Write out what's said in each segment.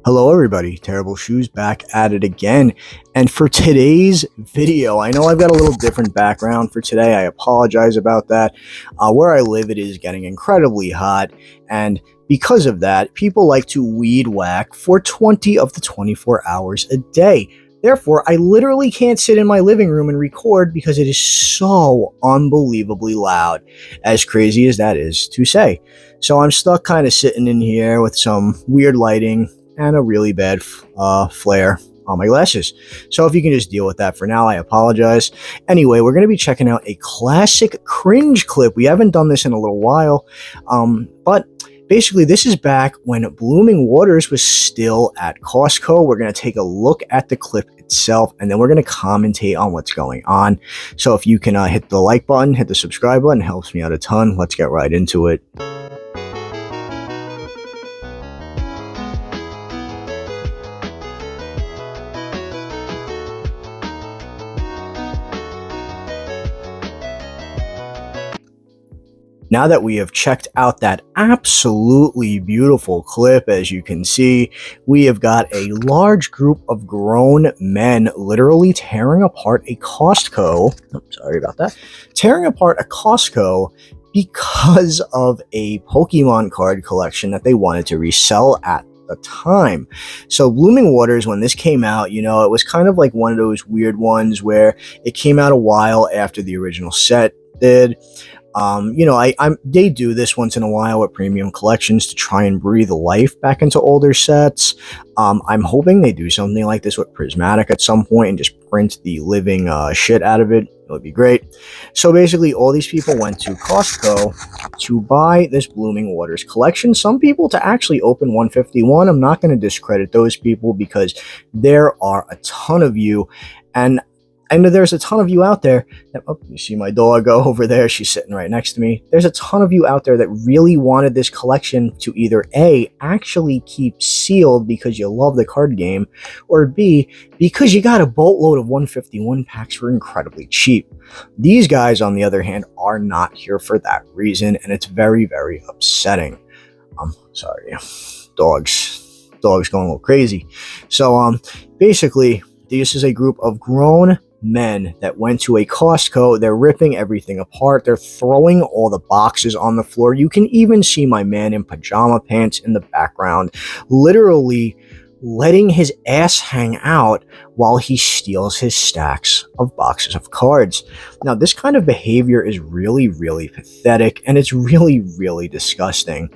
Hello everybody, Terrible Shoes back at it again. And for today's video, I know I've got a little different background for today. I apologize about that. Where I live, it is getting incredibly hot. And because of that, people like to weed whack for 20 of the 24 hours a day. Therefore, I literally can't sit in my living room and record because it is so unbelievably loud, as crazy as that is to say. So I'm stuck kind of sitting in here with some weird lighting and a really bad flare on my glasses. So if you can just deal with that for now, I apologize. Anyway, we're going to be checking out a classic Cringe clip. We haven't done this in a little while, but basically this is back when Blooming Waters was still at Costco. We're going to take a look at the clip itself, and then we're going to commentate on what's going on. So if you can hit the like button, hit the subscribe button, it helps me out a ton. Let's get right into it. Now that we have checked out that absolutely beautiful clip, as you can see, we have got a large group of grown men literally tearing apart a Costco. Oh, sorry about that. Tearing apart a Costco because of a Pokemon card collection that they wanted to resell at the time. So Blooming Waters, when this came out, you know, it was kind of like one of those weird ones where it came out a while after the original set did. You know, they do this once in a while with premium collections to try and breathe life back into older sets. I'm hoping they do something like this with Prismatic at some point and just print the living shit out of it. It would be great. So basically, all these people went to Costco to buy this Blooming Waters collection. Some people to actually open 151. I'm not going to discredit those people because there are a ton of you, and I know there's a ton of you out there that, oh, you see my dog go over there. She's sitting right next to me. There's a ton of you out there that really wanted this collection to either A, actually keep sealed because you love the card game, or B, because you got a boatload of 151 packs for incredibly cheap. These guys, on the other hand, are not here for that reason, and it's very, very upsetting. Sorry, dogs going a little crazy. So, basically, this is a group of grown men that went to a Costco. They're ripping everything apart. They're throwing all the boxes on the floor. You can even see my man in pajama pants in the background, literally letting his ass hang out while he steals his stacks of boxes of cards. Now, this kind of behavior is really, really pathetic, and it's really, really disgusting.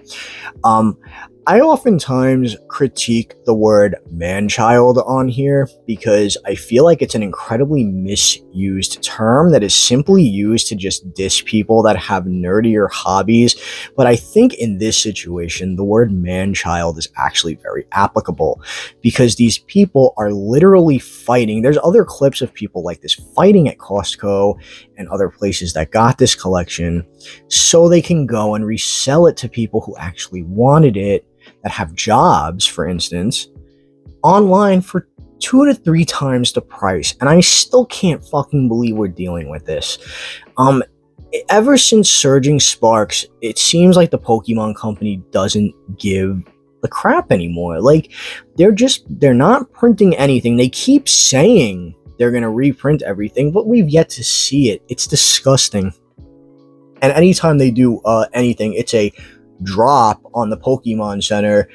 I oftentimes critique the word manchild on here because I feel like it's an incredibly misused term that is simply used to just diss people that have nerdier hobbies. But I think in this situation, the word manchild is actually very applicable because these people are literally fighting. There's other clips of people like this fighting at Costco and other places that got this collection so they can go and resell it to people who actually wanted it, that have jobs, for instance, online for 2 to 3 times the price. And I still can't fucking believe we're dealing with this. Ever since Surging Sparks, it seems like the Pokemon company doesn't give a crap anymore. Like, they're not printing anything. They keep saying they're going to reprint everything, but we've yet to see it. It's disgusting. And anytime they do anything, it's a drop on the Pokemon Center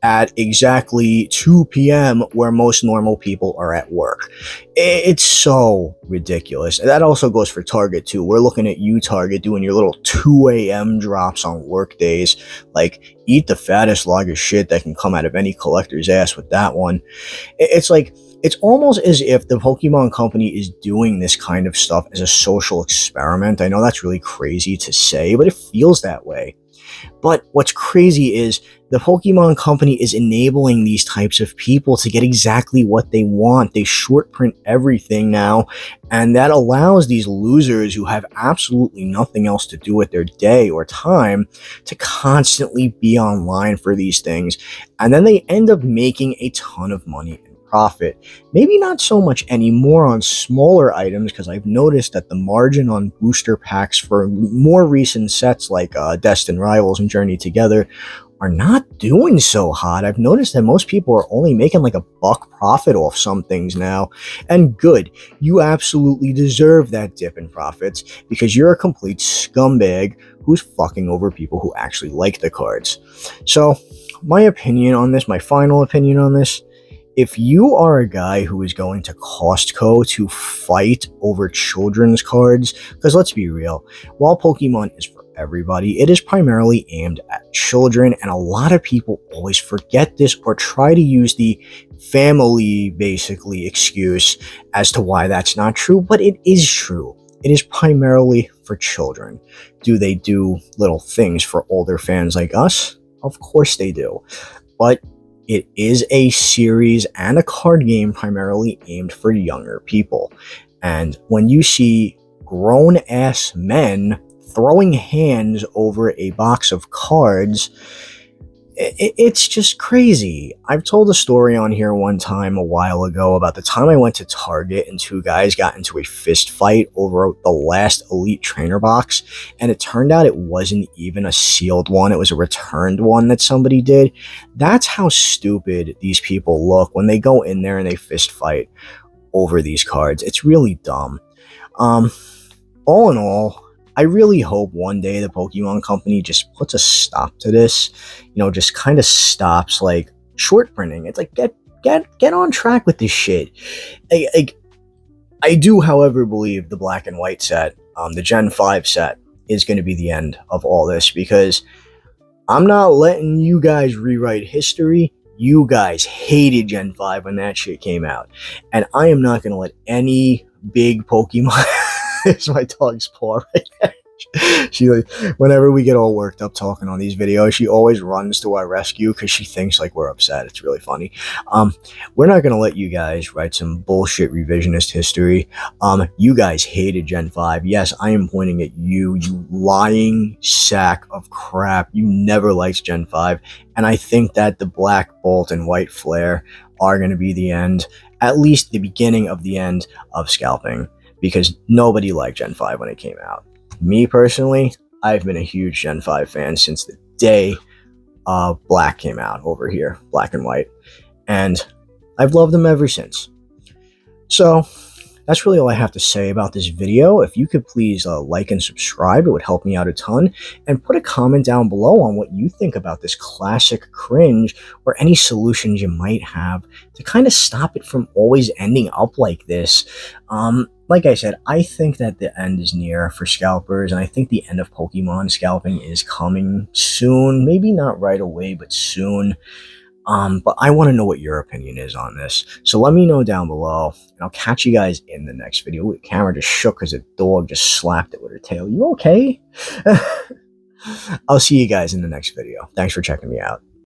at exactly 2 p.m. where most normal people are at work. It's so ridiculous. And that also goes for Target too. We're looking at you, Target, doing your little 2 a.m. drops on work days. Like, eat the fattest log of shit that can come out of any collector's ass with that one. It's like, it's almost as if the Pokemon company is doing this kind of stuff as a social experiment. I know that's really crazy to say, but it feels that way. But what's crazy is the Pokemon company is enabling these types of people to get exactly what they want. They short print everything now, and that allows these losers who have absolutely nothing else to do with their day or time to constantly be online for these things. And then they end up making a ton of money profit. Maybe not so much anymore on smaller items, because I've noticed that the margin on booster packs for more recent sets like Destined Rivals and Journey Together are not doing so hot. I've noticed that most people are only making like a buck profit off some things now. And good, you absolutely deserve that dip in profits because you're a complete scumbag who's fucking over people who actually like the cards. So, my opinion on this, my final opinion on this, if you are a guy who is going to Costco to fight over children's cards, because let's be real, while Pokemon is for everybody, it is primarily aimed at children, and a lot of people always forget this or try to use the family, basically, excuse as to why that's not true, but it is true. It is primarily for children. Do they do little things for older fans like us? Of course they do. But it is a series and a card game primarily aimed for younger people. And when you see grown-ass men throwing hands over a box of cards, it's just crazy. I've told a story on here one time a while ago about the time I went to Target and two guys got into a fist fight over the last Elite Trainer box, and it turned out it wasn't even a sealed one, it was a returned one that somebody did. That's how stupid these people look when they go in there and they fist fight over these cards. It's really dumb. All in all, I really hope one day the Pokemon Company just puts a stop to this, just kind of stops like short printing. It's like get on track with this shit. I do, however, believe the black and white set, the Gen 5 set, is going to be the end of all this because I'm not letting you guys rewrite history. You guys hated Gen 5 when that shit came out, and I am not going to let any big Pokemon. It's my dog's paw right there. She, like, whenever we get all worked up talking on these videos, she always runs to our rescue because she thinks like we're upset. It's really funny. We're not gonna let you guys write some bullshit revisionist history. You guys hated Gen 5. Yes, I am pointing at you, you lying sack of crap. You never liked Gen 5, and I think that the Black Bolt and White Flare are gonna be the end, at least the beginning of the end of scalping, because nobody liked Gen 5 when it came out. Me personally, I've been a huge Gen 5 fan since the day Black came out over here, Black and White, and I've loved them ever since. So that's really all I have to say about this video. If you could please like and subscribe, it would help me out a ton, and put a comment down below on what you think about this classic Cringe, or any solutions you might have to kind of stop it from always ending up like this. Like I said, I think that the end is near for scalpers, and I think the end of Pokemon scalping is coming soon. Maybe not right away, but soon. But I want to know what your opinion is on this. So let me know down below, and I'll catch you guys in the next video. Ooh, the camera just shook because a dog just slapped it with her tail. You okay? I'll see you guys in the next video. Thanks for checking me out.